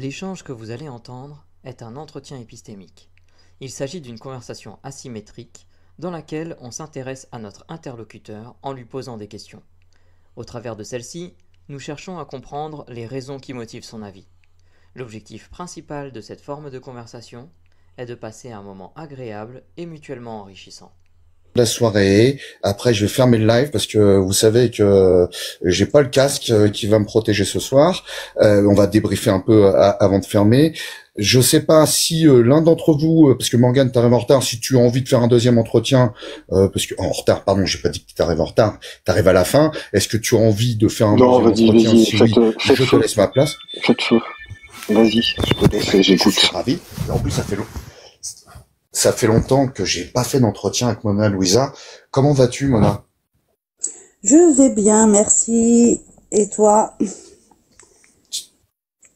L'échange que vous allez entendre est un entretien épistémique. Il s'agit d'une conversation asymétrique dans laquelle on s'intéresse à notre interlocuteur en lui posant des questions. Au travers de celle-ci, nous cherchons à comprendre les raisons qui motivent son avis. L'objectif principal de cette forme de conversation est de passer un moment agréable et mutuellement enrichissant. La soirée. Après, je vais fermer le live parce que vous savez que j'ai pas le casque qui va me protéger ce soir. On va débriefer un peu avant de fermer. Je sais pas si l'un d'entre vous, parce que Morgane, t'arrives en retard, si tu as envie de faire un deuxième entretien, parce que en retard, pardon, j'ai pas dit que t'arrives en retard, t'arrives à la fin. Est-ce que tu as envie de faire un Non, deuxième vas-y, entretien? Si oui, faites je te feu. laisse ma place. Faites feu. Vas-y, je te laisse, Je j'écoute. suis ravi. Et en plus, ça fait longtemps que j'ai pas fait d'entretien avec Mona Louisa. Comment vas-tu, Mona? Je vais bien, merci. Et toi?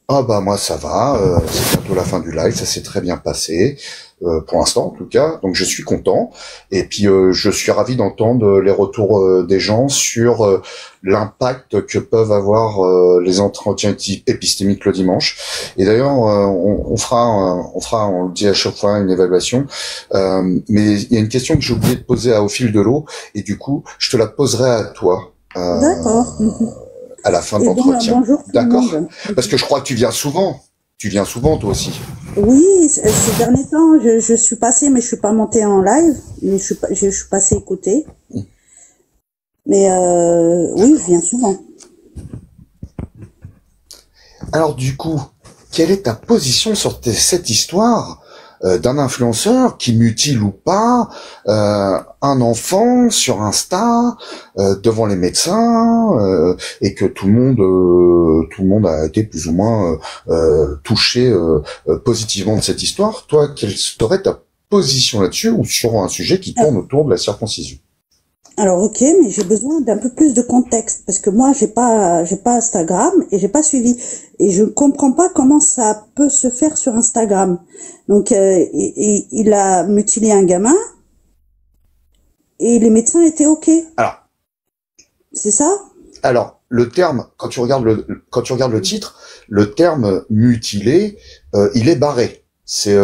Ah bah moi ça va, c'est bientôt la fin du live, ça s'est très bien passé, pour l'instant en tout cas, donc je suis content, et puis je suis ravi d'entendre les retours des gens sur l'impact que peuvent avoir les entretiens épistémiques le dimanche, et d'ailleurs on fera, on le dit à chaque fois, une évaluation, mais il y a une question que j'ai oublié de poser au fil de l'eau, et du coup je te la poserai à toi. D'accord. À la fin de Et l'entretien. bonjour tout le D'accord. monde. Parce que je crois que tu viens souvent. Tu viens souvent, toi aussi. Oui, ces derniers temps, je suis passée, mais je suis pas montée en live, mais je suis passée écouter. Mais oui, je viens souvent. Alors du coup, quelle est ta position sur cette histoire d'un influenceur qui mutile ou pas un enfant sur Insta devant les médecins et que tout le monde a été plus ou moins touché positivement de cette histoire. Toi, quelle serait ta position là-dessus ou sur un sujet qui tourne autour de la circoncision? Alors ok, mais j'ai besoin d'un peu plus de contexte parce que moi j'ai pas Instagram et j'ai pas suivi et je ne comprends pas comment ça peut se faire sur Instagram. Donc il a mutilé un gamin et les médecins étaient ok. Alors, c'est ça? Alors, le terme, quand tu regardes le titre, le terme mutilé, il est barré. C'est,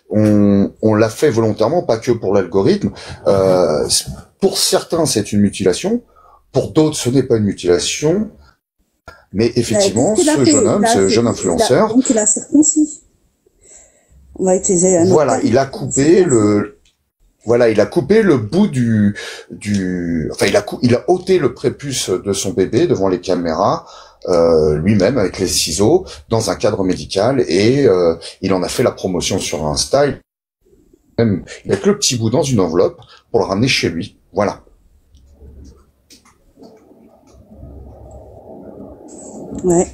on l'a fait volontairement, pas que pour l'algorithme. Pour certains, c'est une mutilation. Pour d'autres, ce n'est pas une mutilation. Mais effectivement, ce jeune homme, ce jeune influenceur, donc il a circoncis. On va utiliser un autre voilà, terme. il a coupé le bout enfin, il a ôté le prépuce de son bébé devant les caméras, lui-même avec les ciseaux, dans un cadre médical, et il en a fait la promotion sur Insta. Il a que le petit bout dans une enveloppe pour le ramener chez lui. Voilà. Ouais.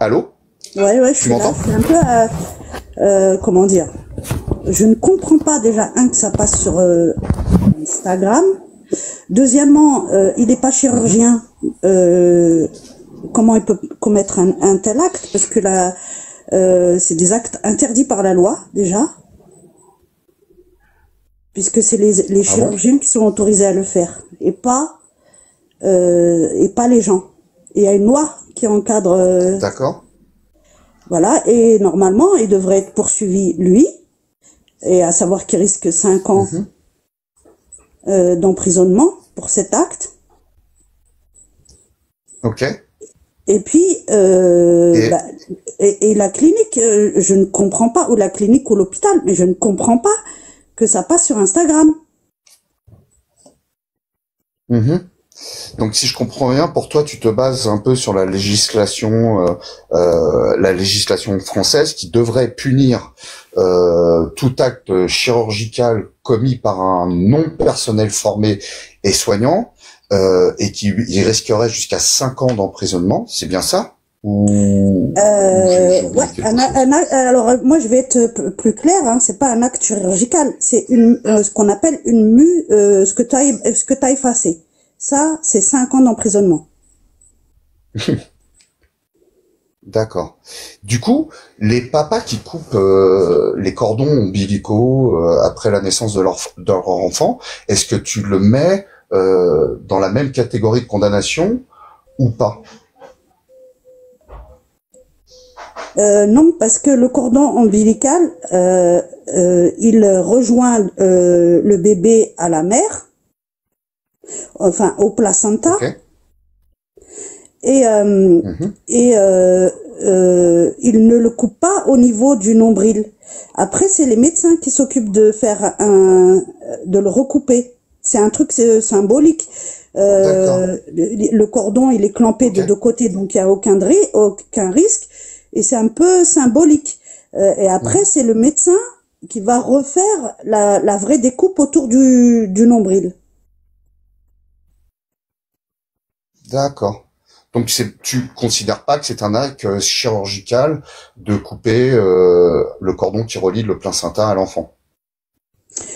Allô? Ouais, je suis là. C'est un peu, comment dire, je ne comprends pas déjà, que ça passe sur Instagram. Deuxièmement, il n'est pas chirurgien. Comment il peut commettre un tel acte? Parce que là, c'est des actes interdits par la loi, déjà. Puisque c'est les chirurgiens qui sont autorisés à le faire. Et pas les gens. Il y a une loi qui encadre... D'accord. Voilà, et normalement, il devrait être poursuivi, lui, et à savoir qu'il risque 5 ans d'emprisonnement pour cet acte. Ok. Et puis, et la clinique, je ne comprends pas, ou la clinique ou l'hôpital, mais je ne comprends pas que ça passe sur Instagram. Donc, si je comprends bien, pour toi, tu te bases un peu sur la législation française qui devrait punir tout acte chirurgical commis par un non-personnel formé et soignant, et qui il risquerait jusqu'à 5 ans d'emprisonnement. C'est bien ça? Alors moi je vais être plus clair, c'est pas un acte chirurgical, c'est ce qu'on appelle une ce que t'as effacé. Ça, c'est 5 ans d'emprisonnement. D'accord. Du coup, les papas qui coupent les cordons ombilicaux après la naissance de leur enfant, est-ce que tu le mets dans la même catégorie de condamnation ou pas? Non, parce que le cordon ombilical, il rejoint le bébé à la mère, enfin au placenta, Ok. et, Mhm. il ne le coupe pas au niveau du nombril. Après, c'est les médecins qui s'occupent de faire de le recouper. C'est un truc symbolique. D'accord. Le cordon, il est clampé Ok. de deux côtés, donc il n'y a aucun risque. Et c'est un peu symbolique. Et après, Mhm. c'est le médecin qui va refaire la vraie découpe autour du nombril. D'accord. Donc tu considères pas que c'est un acte chirurgical de couper le cordon qui relie le placenta à l'enfant.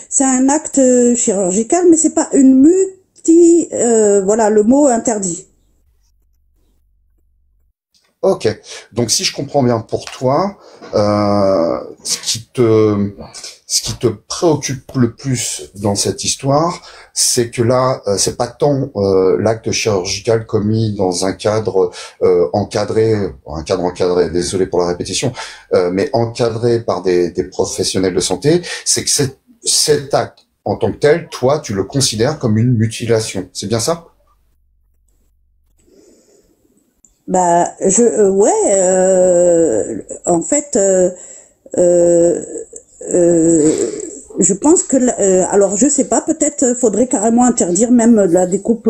C'est un acte chirurgical, mais c'est pas une voilà, le mot interdit. Ok. Donc si je comprends bien pour toi, euh, ce qui te ce qui te préoccupe le plus dans cette histoire, c'est que là, c'est pas tant l'acte chirurgical commis dans un cadre encadré, désolé pour la répétition, mais encadré par des professionnels de santé, c'est que cet acte en tant que tel, toi, tu le considères comme une mutilation. C'est bien ça? Bah, ouais, en fait, euh, euh, je pense que, alors je sais pas, peut-être faudrait carrément interdire même la découpe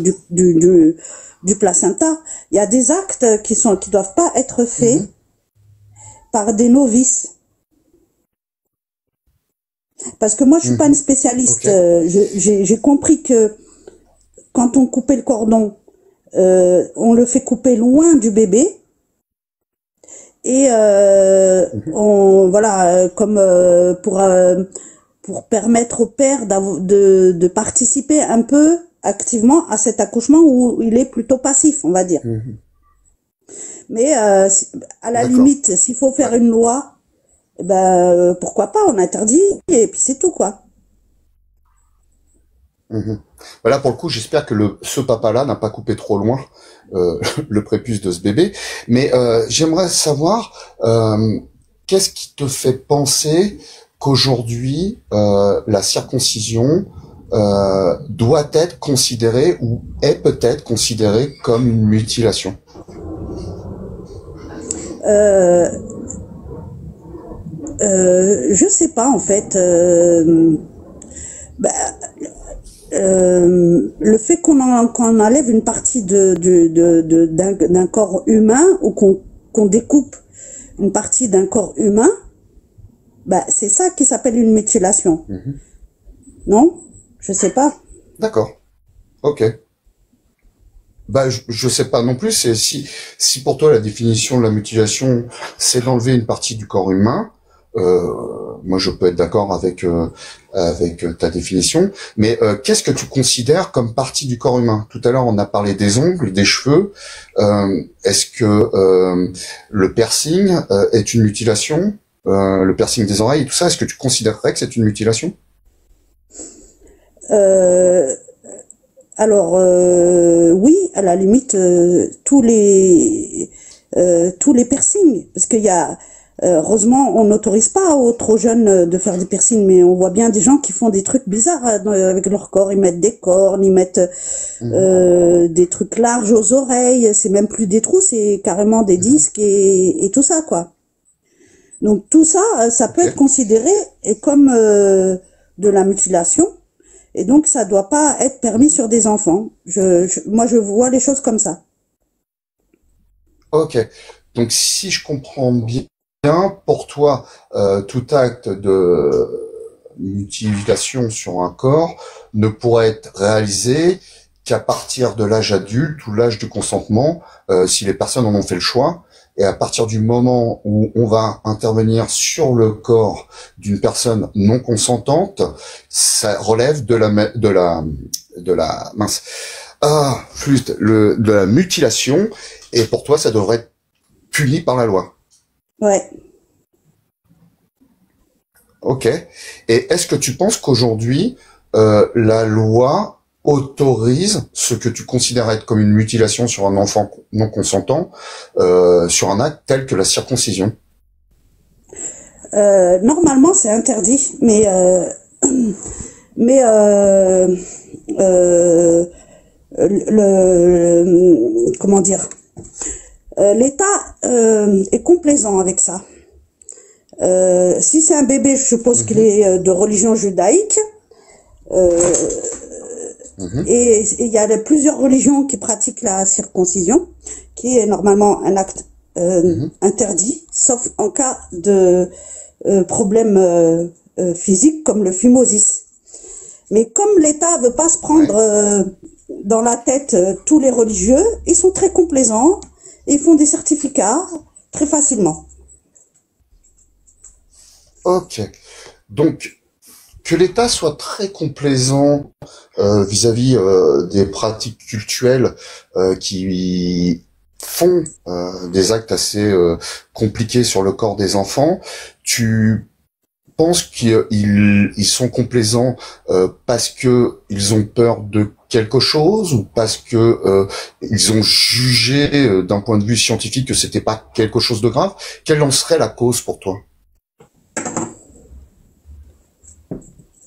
du placenta. Il y a des actes qui doivent pas être faits Mhm. par des novices. Parce que moi, je suis pas une Mhm. spécialiste. Ok. J'ai compris que quand on coupait le cordon, on le fait couper loin du bébé. Et Mhm. voilà, comme pour permettre au père de participer un peu activement à cet accouchement où il est plutôt passif, on va dire. Mhm. Mais à la D'accord. limite, s'il faut Ouais. faire une loi, eh ben pourquoi pas, on interdit et puis c'est tout quoi. Mhm. Voilà, pour le coup, j'espère que ce papa-là n'a pas coupé trop loin euh, le prépuce de ce bébé. Mais j'aimerais savoir qu'est-ce qui te fait penser qu'aujourd'hui la circoncision doit être considérée ou est peut-être considérée comme une mutilation. Euh, je sais pas en fait. Bah, le fait qu'on enlève une partie d'un corps humain ou qu'on découpe une partie d'un corps humain, bah, c'est ça qui s'appelle une mutilation. Mhm. Non? Je sais pas. D'accord. Ok. Bah, je sais pas non plus. C'est si pour toi la définition de la mutilation, c'est d'enlever une partie du corps humain. Moi, je peux être d'accord avec ta définition. Mais qu'est-ce que tu considères comme partie du corps humain? Tout à l'heure, on a parlé des ongles, des cheveux. Est-ce que le piercing est une mutilation? Le piercing des oreilles et tout ça, est-ce que tu considérerais que c'est une mutilation? Euh, alors, oui, à la limite, tous les piercings, parce qu'il y a, heureusement, on n'autorise pas aux trop jeunes de faire des piercings, mais on voit bien des gens qui font des trucs bizarres avec leur corps. Ils mettent des cornes, ils mettent Mhm. des trucs larges aux oreilles. C'est même plus des trous, c'est carrément des Mhm. disques et tout ça, quoi. Donc tout ça, ça peut Ok. être considéré comme de la mutilation. Et donc, ça doit pas être permis Mhm. sur des enfants. Moi, je vois les choses comme ça. Ok. Donc, si je comprends bien, pour toi, tout acte de mutilation sur un corps ne pourrait être réalisé qu'à partir de l'âge adulte ou l'âge du consentement, si les personnes en ont fait le choix. Et à partir du moment où on va intervenir sur le corps d'une personne non consentante, ça relève de la mince. Ah, flûte, de la mutilation. Et pour toi, ça devrait être puni par la loi. Ouais. Ok. Et est-ce que tu penses qu'aujourd'hui, la loi autorise ce que tu considères être comme une mutilation sur un enfant non consentant, sur un acte tel que la circoncision? Normalement, c'est interdit, mais comment dire, l'État est complaisant avec ça. Si c'est un bébé, je suppose qu'il est de religion judaïque. Et il y a plusieurs religions qui pratiquent la circoncision, qui est normalement un acte interdit, sauf en cas de problème physique comme le phimosis. Mais comme l'État veut pas se prendre dans la tête tous les religieux, ils sont très complaisants et ils font des certificats très facilement. Ok. Donc, que l'État soit très complaisant vis-à-vis des pratiques cultuelles qui font des actes assez compliqués sur le corps des enfants, tu penses qu'ils sont complaisants parce que ils ont peur de quelque chose ou parce que ils ont jugé d'un point de vue scientifique que c'était pas quelque chose de grave? Quelle en serait la cause pour toi?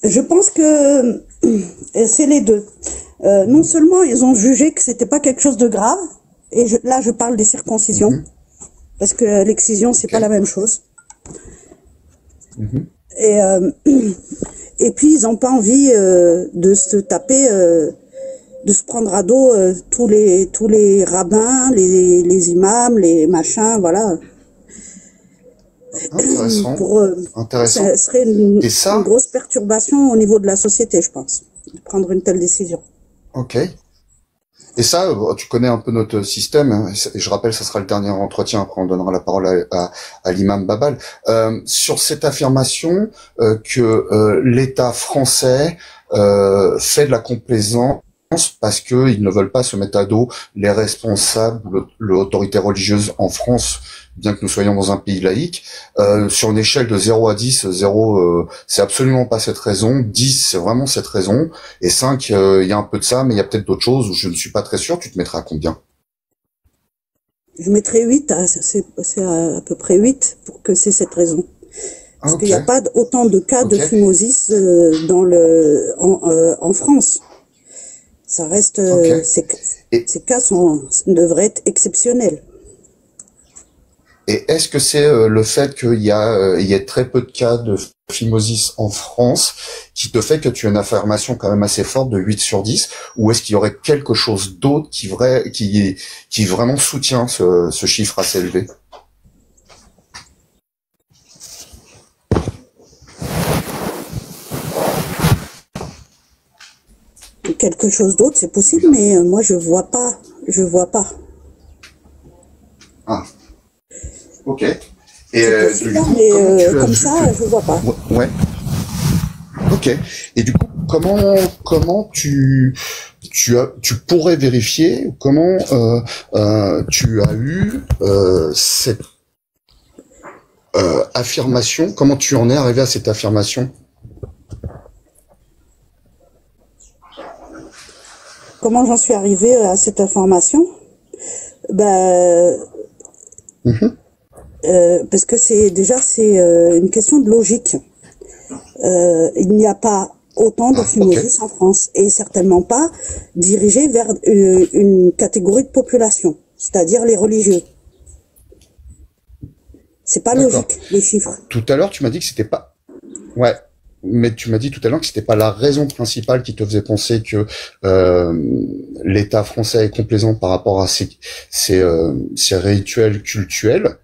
Je pense que c'est les deux. Non seulement ils ont jugé que c'était pas quelque chose de grave, et là je parle des circoncisions, parce que l'excision c'est pas la même chose. Et puis ils ont pas envie de se taper, de se prendre à dos tous les rabbins, les imams, les machins, voilà. Intéressant. Intéressant. Ça serait une grosse perturbation au niveau de la société, je pense, de prendre une telle décision. Ok. Et ça, tu connais un peu notre système, hein, et je rappelle, ça sera le dernier entretien, après on donnera la parole à l'imam Babal. Sur cette affirmation que l'État français fait de la complaisance parce qu'ils ne veulent pas se mettre à dos les responsables, l'autorité religieuse en France, bien que nous soyons dans un pays laïque, sur une échelle de 0 à 10, 0, c'est absolument pas cette raison, 10, c'est vraiment cette raison, et 5, il y a un peu de ça, mais il y a peut-être d'autres choses où je ne suis pas très sûr. Tu te mettrais à combien? Je mettrais 8, c'est à peu près 8 pour que c'est cette raison. Parce qu'il n'y a pas autant de cas de phimosis en France. Ça reste, ces cas devraient être exceptionnels. Et est-ce que c'est le fait qu'il y ait très peu de cas de phimosis en France qui te fait que tu as une affirmation quand même assez forte de 8 sur 10, ou est-ce qu'il y aurait quelque chose d'autre qui vraiment soutient ce chiffre assez élevé? Quelque chose d'autre, c'est possible, mais moi je vois pas. Ah. Ok. Et comme ça, je vois pas. Ouais. Ok. Et du coup, comment tu pourrais vérifier, comment tu as eu cette affirmation, comment tu en es arrivé à cette affirmation? Comment j'en suis arrivée à cette information? Parce que c'est une question de logique. Il n'y a pas autant de phimosis en France, et certainement pas dirigé vers une catégorie de population, c'est-à-dire les religieux. C'est pas logique, les chiffres. Tout à l'heure, tu m'as dit que c'était pas... Ouais. Mais tu m'as dit tout à l'heure que c'était pas la raison principale qui te faisait penser que l'État français est complaisant par rapport à ces rituels cultuels.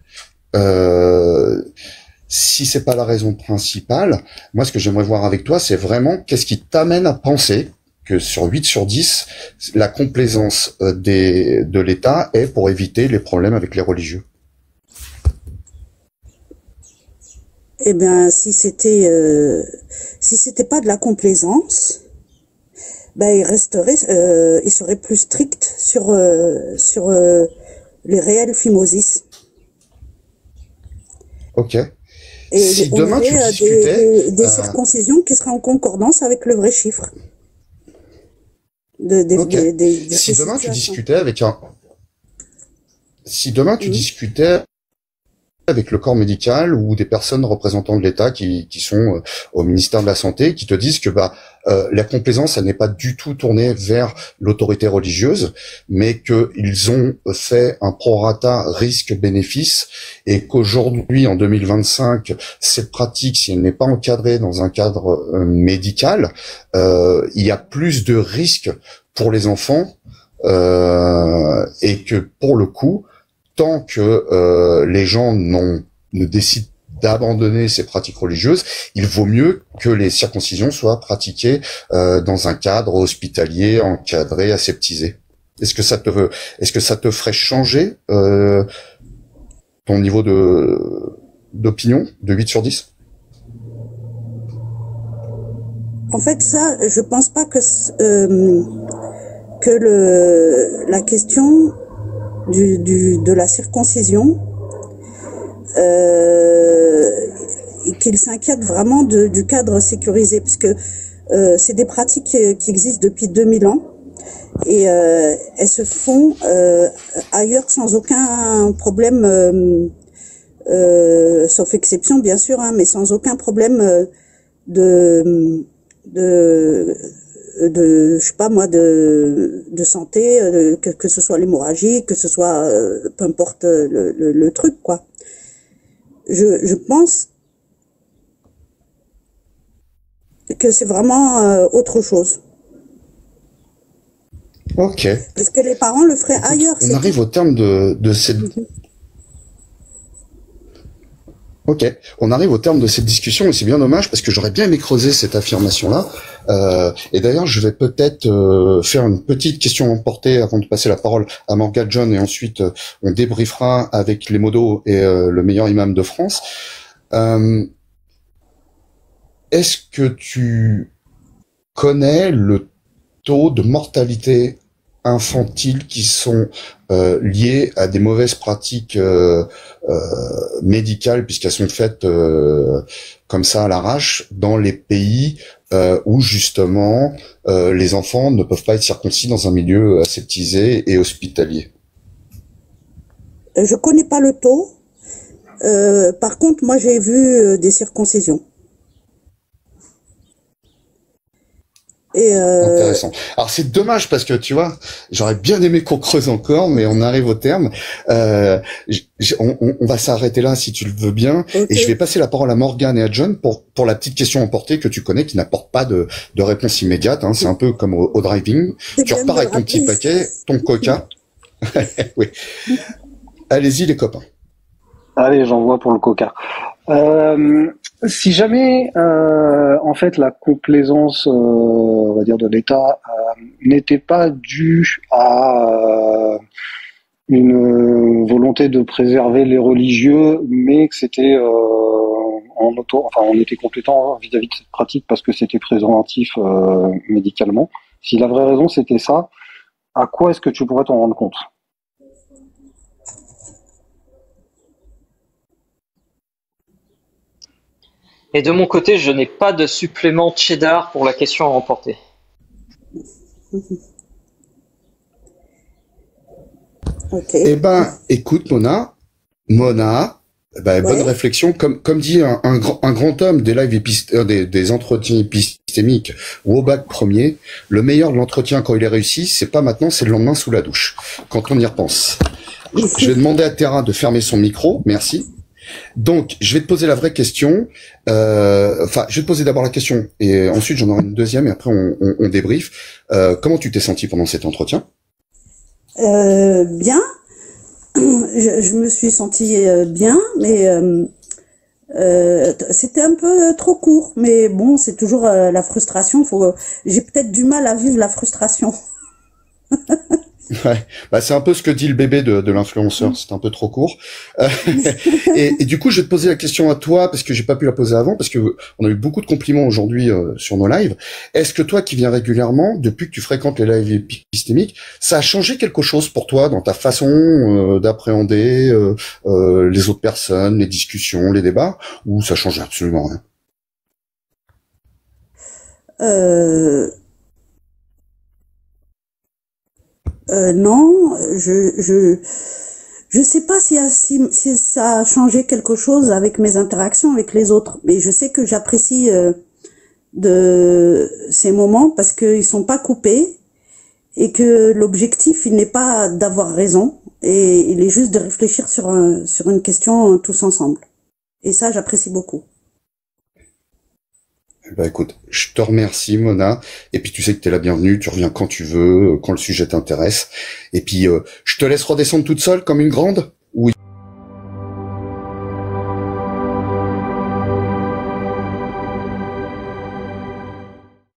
Si c'est pas la raison principale, moi ce que j'aimerais voir avec toi, c'est vraiment qu'est-ce qui t'amène à penser que sur 8 sur 10, la complaisance de l'État est pour éviter les problèmes avec les religieux. Eh bien, si c'était pas de la complaisance, il serait plus strict sur les réels phimosis. Ok. Et si on demain tu aurait discutais des circoncisions qui seraient en concordance avec le vrai chiffre. Ok. de Si ces demain tu situations. discutais avec un, si demain tu Mhm. discutais avec le corps médical ou des personnes représentants de l'État qui sont au ministère de la Santé, qui te disent que la complaisance, elle n'est pas du tout tournée vers l'autorité religieuse, mais qu'ils ont fait un prorata risque-bénéfice et qu'aujourd'hui, en 2025, cette pratique, si elle n'est pas encadrée dans un cadre médical, il y a plus de risques pour les enfants et que pour le coup, tant que les gens ne décident d'abandonner ces pratiques religieuses, il vaut mieux que les circoncisions soient pratiquées dans un cadre hospitalier, encadré, aseptisé. Est-ce que ça te ferait changer ton niveau d'opinion de 8 sur 10? En fait, ça, je pense pas que la question de la circoncision, qu'il s'inquiète vraiment du cadre sécurisé, parce que c'est des pratiques qui existent depuis 2000 ans et elles se font ailleurs sans aucun problème, sauf exception bien sûr, hein, mais sans aucun problème de de je sais pas moi de santé, que ce soit l'hémorragie, que ce soit peu importe le truc quoi. Je pense que c'est vraiment autre chose. Ok. Parce que les parents le feraient Écoute, ailleurs, on c'est arrive tout. au terme de cette. Ok, on arrive au terme de cette discussion et c'est bien dommage parce que j'aurais bien aimé creuser cette affirmation-là. Et d'ailleurs, je vais peut-être faire une petite question emportée avant de passer la parole à Morgan John et ensuite on débriefera avec les modos et le meilleur imam de France. Est-ce que tu connais le taux de mortalité infantile qui sont liées à des mauvaises pratiques médicales puisqu'elles sont faites comme ça à l'arrache dans les pays où justement les enfants ne peuvent pas être circoncis dans un milieu aseptisé et hospitalier. Je connais pas le taux. Par contre, moi j'ai vu des circoncisions. Et Intéressant. Alors c'est dommage parce que tu vois, j'aurais bien aimé qu'on creuse encore, mais on arrive au terme. On va s'arrêter là si tu le veux bien, et ok, je vais passer la parole à Morgane et à John pour la petite question emportée que tu connais, qui n'apporte pas de réponse immédiate. Hein. C'est un peu comme au driving. c'est Tu bien de repars me le avec ton petit rappeler. paquet, ton coca. Oui. Allez-y les copains. Allez, j'envoie pour le coca. Euh, Si jamais, en fait, la complaisance, on va dire, de l'État n'était pas due à une volonté de préserver les religieux, mais que c'était enfin, on était compétent vis-à-vis de cette pratique parce que c'était préservatif médicalement. Si la vraie raison c'était ça, à quoi est-ce que tu pourrais t'en rendre compte? Et de mon côté, je n'ai pas de supplément cheddar pour la question à remporter. Ok, Eh ben, écoute Mona, bonne ouais. réflexion. Comme dit un grand homme des lives des entretiens épistémiques ou au bac premier, le meilleur de l'entretien quand il est réussi, c'est pas maintenant, c'est le lendemain sous la douche. Quand on y repense. Je vais demander à Terra de fermer son micro, merci. Donc, je vais te poser la vraie question. Je vais te poser d'abord la question et ensuite j'en aurai une deuxième et après on débrief. Comment tu t'es senti pendant cet entretien? Bien. Je me suis sentie bien, mais c'était un peu trop court. Mais bon, c'est toujours la frustration. J'ai peut-être du mal à vivre la frustration. Ouais, c'est un peu ce que dit le bébé de l'influenceur, c'est un peu trop court. Euh, et du coup, je vais te poser la question à toi parce que j'ai pas pu la poser avant parce que on a eu beaucoup de compliments aujourd'hui sur nos lives. Est-ce que toi qui viens régulièrement, depuis que tu fréquentes les lives épistémiques, ça a changé quelque chose pour toi dans ta façon d'appréhender les autres personnes, les discussions, les débats, ou ça change absolument rien? Euh, non, je sais pas si ça a changé quelque chose avec mes interactions avec les autres, mais je sais que j'apprécie de ces moments parce qu'ils sont pas coupés et que l'objectif il n'est pas d'avoir raison et il est juste de réfléchir sur une question tous ensemble. Et ça, j'apprécie beaucoup. Bah écoute, je te remercie Mona, et puis tu sais que t'es la bienvenue, tu reviens quand tu veux, quand le sujet t'intéresse, et puis je te laisse redescendre toute seule comme une grande? Oui.